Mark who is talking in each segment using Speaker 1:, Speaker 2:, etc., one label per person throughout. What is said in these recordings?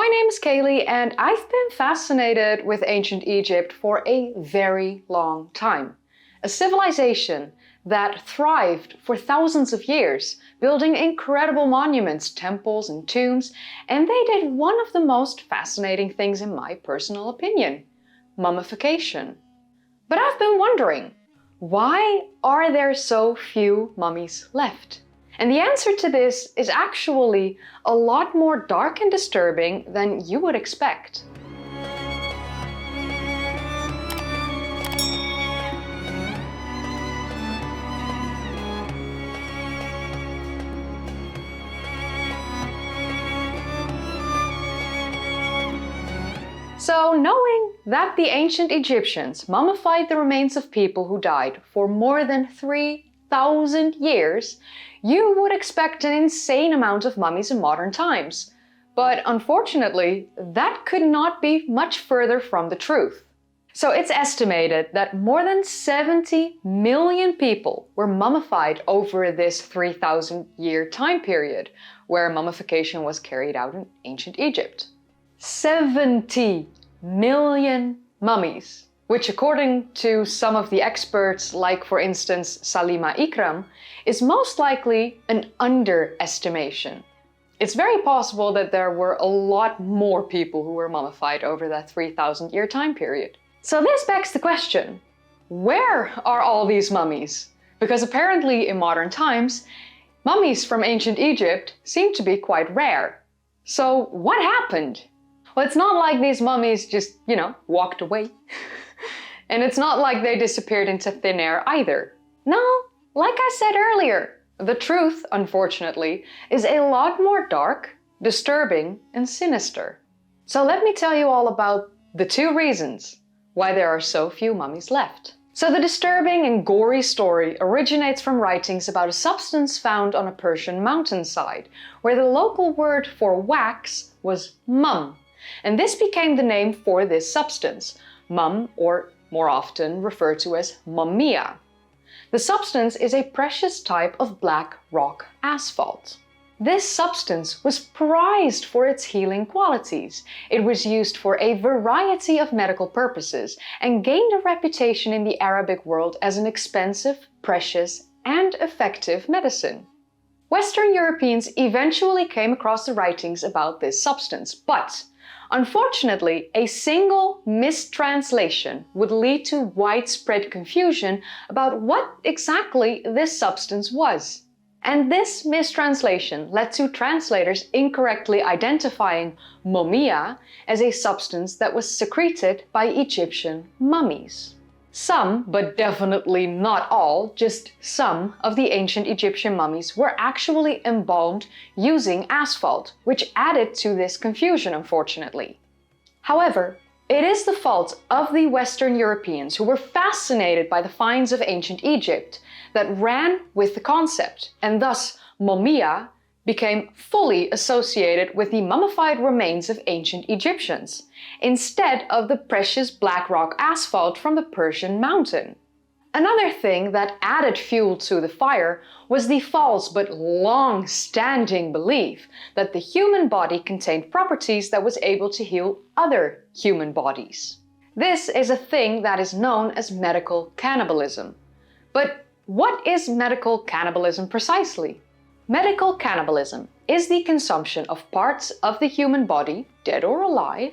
Speaker 1: My name is Kaylee and I've been fascinated with ancient Egypt for a very long time. A civilization that thrived for thousands of years, building incredible monuments, temples and tombs, and they did one of the most fascinating things in my personal opinion, mummification. But I've been wondering, why are there so few mummies left? And the answer to this is actually a lot more dark and disturbing than you would expect. So, knowing that the ancient Egyptians mummified the remains of people who died for more than 3,000 years, you would expect an insane amount of mummies in modern times. But unfortunately, that could not be much further from the truth. So it's estimated that more than 70 million people were mummified over this 3,000-year time period, where mummification was carried out in ancient Egypt. 70 million mummies, which according to some of the experts, like for instance Salima Ikram, is most likely an underestimation. It's very possible that there were a lot more people who were mummified over that 3,000-year time period. So this begs the question, where are all these mummies? Because apparently in modern times, mummies from ancient Egypt seem to be quite rare. So what happened? Well, it's not like these mummies just, walked away. And it's not like they disappeared into thin air either. No, like I said earlier, the truth, unfortunately, is a lot more dark, disturbing, and sinister. So let me tell you all about the two reasons why there are so few mummies left. So the disturbing and gory story originates from writings about a substance found on a Persian mountainside, where the local word for wax was mum. And this became the name for this substance, mum, or more often referred to as mummia. The substance is a precious type of black rock asphalt. This substance was prized for its healing qualities. It was used for a variety of medical purposes and gained a reputation in the Arabic world as an expensive, precious, and effective medicine. Western Europeans eventually came across the writings about this substance, but unfortunately, a single mistranslation would lead to widespread confusion about what exactly this substance was. And this mistranslation led to translators incorrectly identifying mummia as a substance that was secreted by Egyptian mummies. Some, but definitely not all, just some of the ancient Egyptian mummies were actually embalmed using asphalt, which added to this confusion, unfortunately. However, it is the fault of the Western Europeans who were fascinated by the finds of ancient Egypt that ran with the concept, and thus mummia became fully associated with the mummified remains of ancient Egyptians, instead of the precious black rock asphalt from the Persian mountain. Another thing that added fuel to the fire was the false but long-standing belief that the human body contained properties that was able to heal other human bodies. This is a thing that is known as medical cannibalism. But what is medical cannibalism precisely? Medical cannibalism is the consumption of parts of the human body, dead or alive.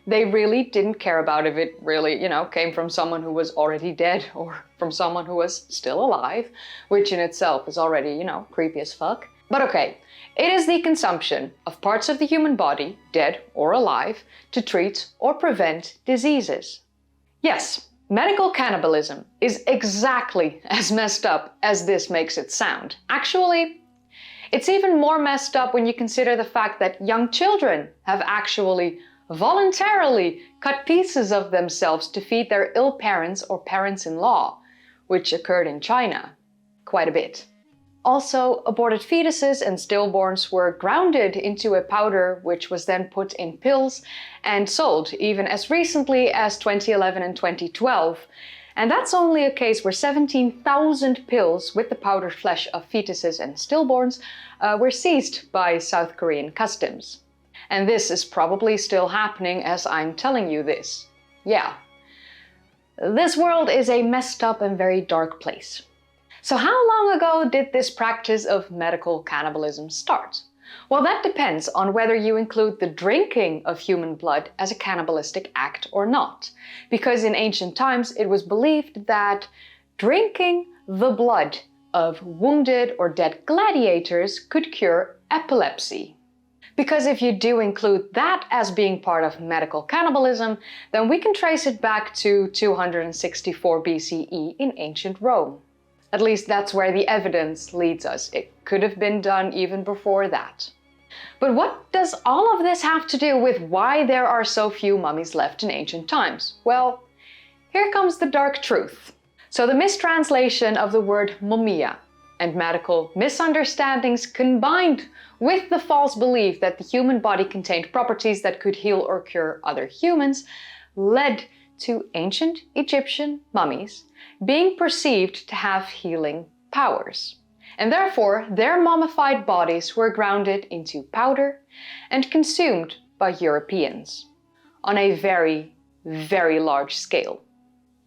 Speaker 1: They really didn't care about if it really, came from someone who was already dead or from someone who was still alive, which in itself is already, creepy as fuck. But okay, it is the consumption of parts of the human body, dead or alive, to treat or prevent diseases. Yes, medical cannibalism is exactly as messed up as this makes it sound. Actually, it's even more messed up when you consider the fact that young children have actually voluntarily cut pieces of themselves to feed their ill parents or parents-in-law, which occurred in China quite a bit. Also, aborted fetuses and stillborns were grounded into a powder which was then put in pills and sold even as recently as 2011 and 2012. And that's only a case where 17,000 pills with the powdered flesh of fetuses and stillborns were seized by South Korean customs. And this is probably still happening as I'm telling you this. Yeah. This world is a messed up and very dark place. So how long ago did this practice of medical cannibalism start? Well, that depends on whether you include the drinking of human blood as a cannibalistic act or not. Because in ancient times it was believed that drinking the blood of wounded or dead gladiators could cure epilepsy. Because if you do include that as being part of medical cannibalism, then we can trace it back to 264 BCE in ancient Rome. At least that's where the evidence leads us. It could have been done even before that. But what does all of this have to do with why there are so few mummies left in ancient times? Well, here comes the dark truth. So the mistranslation of the word mummia and medical misunderstandings combined with the false belief that the human body contained properties that could heal or cure other humans led to ancient Egyptian mummies being perceived to have healing powers. And therefore, their mummified bodies were grounded into powder and consumed by Europeans on a very, very large scale.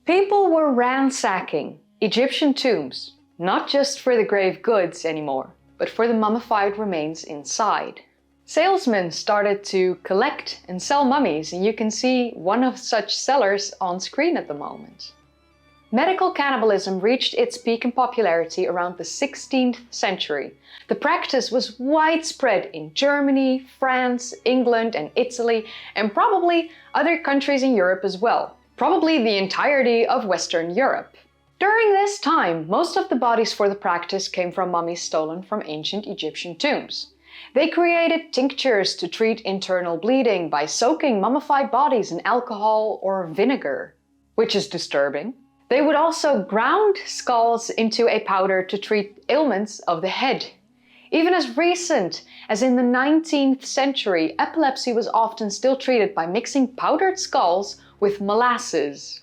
Speaker 1: People were ransacking Egyptian tombs, not just for the grave goods anymore, but for the mummified remains inside. Salesmen started to collect and sell mummies, and you can see one of such sellers on screen at the moment. Medical cannibalism reached its peak in popularity around the 16th century. The practice was widespread in Germany, France, England, and Italy, and probably other countries in Europe as well. Probably the entirety of Western Europe. During this time, most of the bodies for the practice came from mummies stolen from ancient Egyptian tombs. They created tinctures to treat internal bleeding by soaking mummified bodies in alcohol or vinegar, which is disturbing. They would also ground skulls into a powder to treat ailments of the head. Even as recent as in the 19th century, epilepsy was often still treated by mixing powdered skulls with molasses.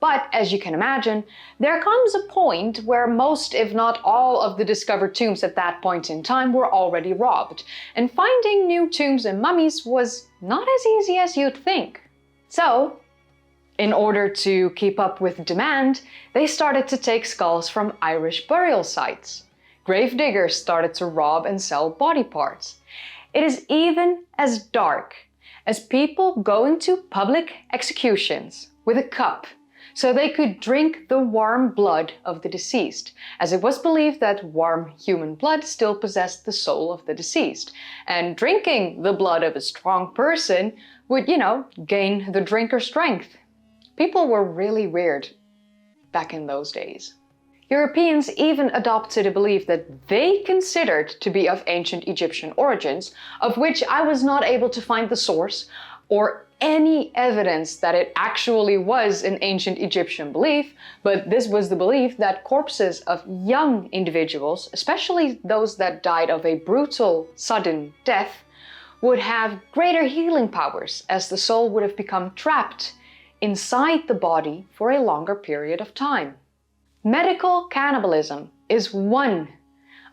Speaker 1: But as you can imagine, there comes a point where most, if not all, of the discovered tombs at that point in time were already robbed, and finding new tombs and mummies was not as easy as you'd think. So, in order to keep up with demand, they started to take skulls from Irish burial sites. Grave diggers started to rob and sell body parts. It is even as dark as people going to public executions with a cup so they could drink the warm blood of the deceased, as it was believed that warm human blood still possessed the soul of the deceased. And drinking the blood of a strong person would, gain the drinker's strength. People were really weird back in those days. Europeans even adopted a belief that they considered to be of ancient Egyptian origins, of which I was not able to find the source or any evidence that it actually was an ancient Egyptian belief, but this was the belief that corpses of young individuals, especially those that died of a brutal, sudden death, would have greater healing powers, as the soul would have become trapped inside the body for a longer period of time. Medical cannibalism is one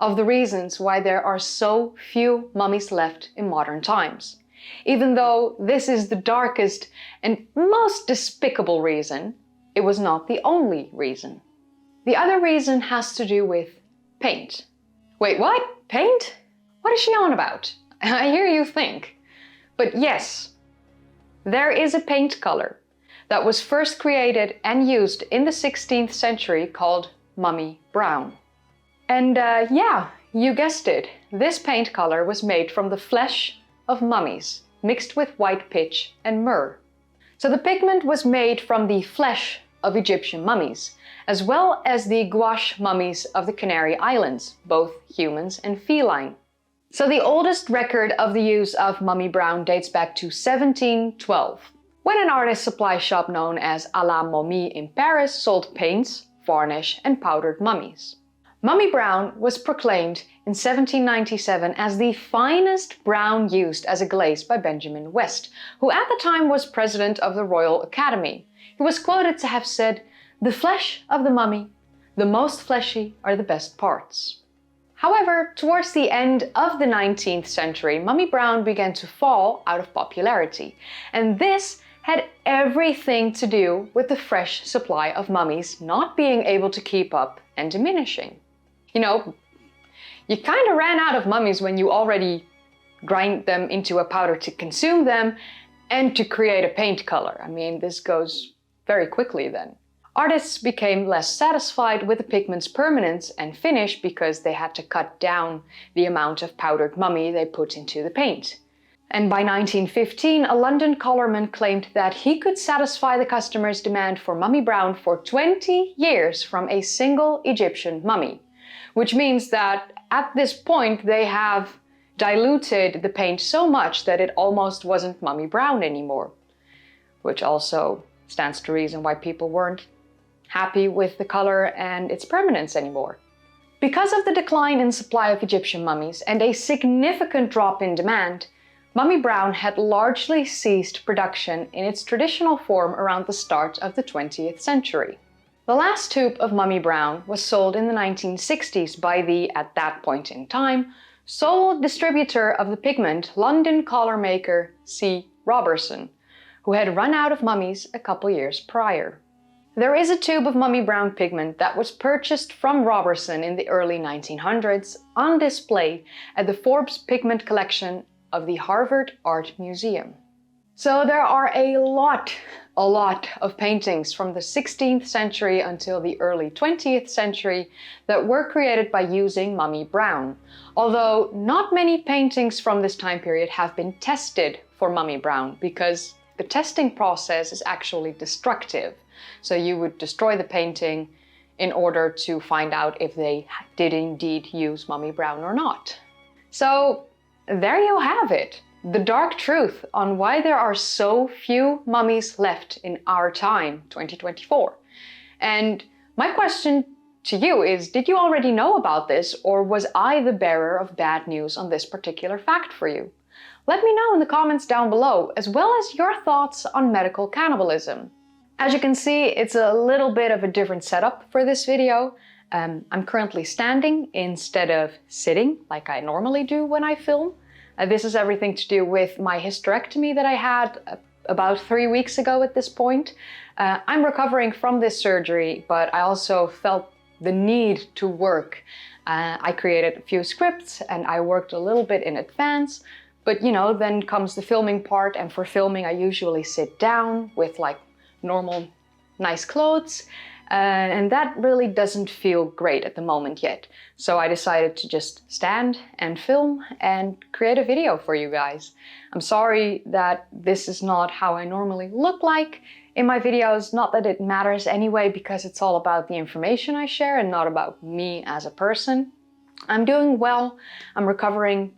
Speaker 1: of the reasons why there are so few mummies left in modern times. Even though this is the darkest and most despicable reason, it was not the only reason. The other reason has to do with paint. Wait, what? Paint? What is she on about? I hear you think. But yes, there is a paint color that was first created and used in the 16th century called mummy brown. And yeah, you guessed it, this paint color was made from the flesh of mummies, mixed with white pitch and myrrh. So the pigment was made from the flesh of Egyptian mummies, as well as the gouache mummies of the Canary Islands, both humans and feline. So the oldest record of the use of mummy brown dates back to 1712, when an artist supply shop known as À la Momie in Paris sold paints, varnish, and powdered mummies. Mummy brown was proclaimed in 1797 as the finest brown used as a glaze by Benjamin West, who at the time was president of the Royal Academy. He was quoted to have said, "The flesh of the mummy, the most fleshy are the best parts." However, towards the end of the 19th century, Mummy Brown began to fall out of popularity, and this had everything to do with the fresh supply of mummies not being able to keep up and diminishing. You know, you kind of ran out of mummies when you already grind them into a powder to consume them and to create a paint color. I mean, this goes very quickly then. Artists became less satisfied with the pigment's permanence and finish because they had to cut down the amount of powdered mummy they put into the paint. And by 1915, a London colourman claimed that he could satisfy the customer's demand for Mummy Brown for 20 years from a single Egyptian mummy, which means that at this point they have diluted the paint so much that it almost wasn't Mummy Brown anymore, which also stands to reason why people weren't happy with the color and its permanence anymore. Because of the decline in supply of Egyptian mummies and a significant drop in demand, Mummy Brown had largely ceased production in its traditional form around the start of the 20th century. The last tube of Mummy Brown was sold in the 1960s by the, at that point in time, sole distributor of the pigment, London colour maker C. Robertson, who had run out of mummies a couple years prior. There is a tube of Mummy Brown pigment that was purchased from Robertson in the early 1900s on display at the Forbes Pigment Collection of the Harvard Art Museum. So there are a lot of paintings from the 16th century until the early 20th century that were created by using Mummy Brown, although not many paintings from this time period have been tested for Mummy Brown because the testing process is actually destructive. So you would destroy the painting in order to find out if they did indeed use Mummy Brown or not. So there you have it, the dark truth on why there are so few mummies left in our time, 2024. And my question to you is, did you already know about this, or was I the bearer of bad news on this particular fact for you? Let me know in the comments down below, as well as your thoughts on medical cannibalism. As you can see, it's a little bit of a different setup for this video. I'm currently standing instead of sitting like I normally do when I film. This is everything to do with my hysterectomy that I had about 3 weeks ago at this point. I'm recovering from this surgery, but I also felt the need to work. I created a few scripts and I worked a little bit in advance, but you know, then comes the filming part, and for filming I usually sit down with like normal nice clothes, and that really doesn't feel great at the moment yet. So I decided to just stand and film and create a video for you guys. I'm sorry that this is not how I normally look like in my videos, not that it matters anyway, because it's all about the information I share and not about me as a person. I'm doing well, I'm recovering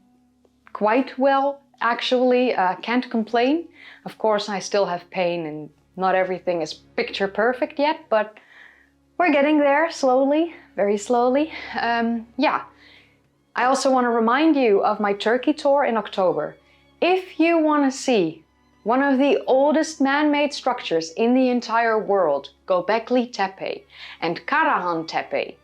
Speaker 1: quite well actually, can't complain. Of course I still have pain and not everything is picture perfect yet, but we're getting there slowly, very slowly. Yeah, I also want to remind you of my Turkey tour in October. If you want to see one of the oldest man-made structures in the entire world, Göbekli Tepe and Karahan Tepe,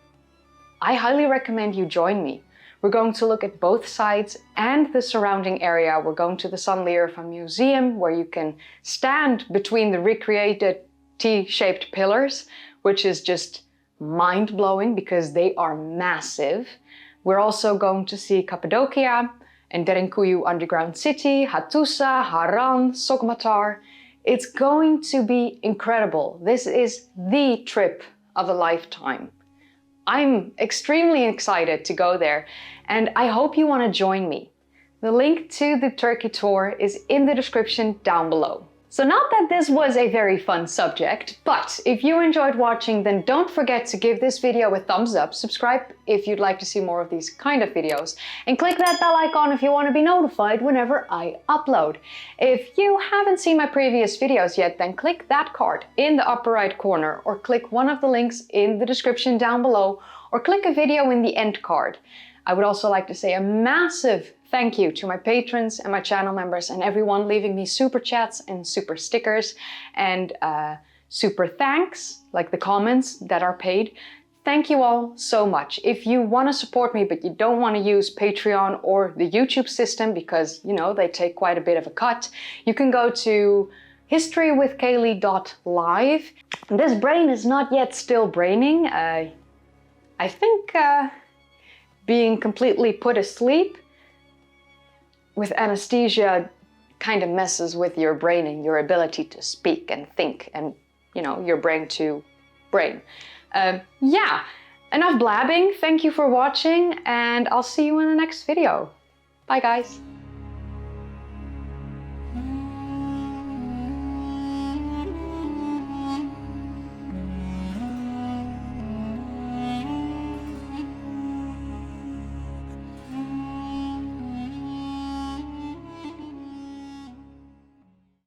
Speaker 1: I highly recommend you join me. We're going to look at both sides and the surrounding area. We're going to the Sanliervan Museum, where you can stand between the recreated T-shaped pillars, which is just mind-blowing because they are massive. We're also going to see Cappadocia and Derinkuyu Underground City, Hattusa, Haran, Sogmatar. It's going to be incredible. This is the trip of a lifetime. I'm extremely excited to go there, and I hope you want to join me. The link to the Turkey tour is in the description down below. So not that this was a very fun subject, but if you enjoyed watching, then don't forget to give this video a thumbs up, subscribe if you'd like to see more of these kind of videos, and click that bell icon if you want to be notified whenever I upload. If you haven't seen my previous videos yet, then click that card in the upper right corner, or click one of the links in the description down below, or click a video in the end card. I would also like to say a massive thank you to my patrons and my channel members and everyone leaving me super chats and super stickers and super thanks, like the comments that are paid. thank you all so much. If you want to support me but you don't want to use Patreon or the YouTube system because, you know, they take quite a bit of a cut, you can go to historywithkaylee.live. This brain is not yet still braining. I think being completely put asleep with anesthesia kind of messes with your brain and your ability to speak and think and, you know, your brain to brain. Yeah, enough blabbing. Thank you for watching and I'll see you in the next video. Bye guys.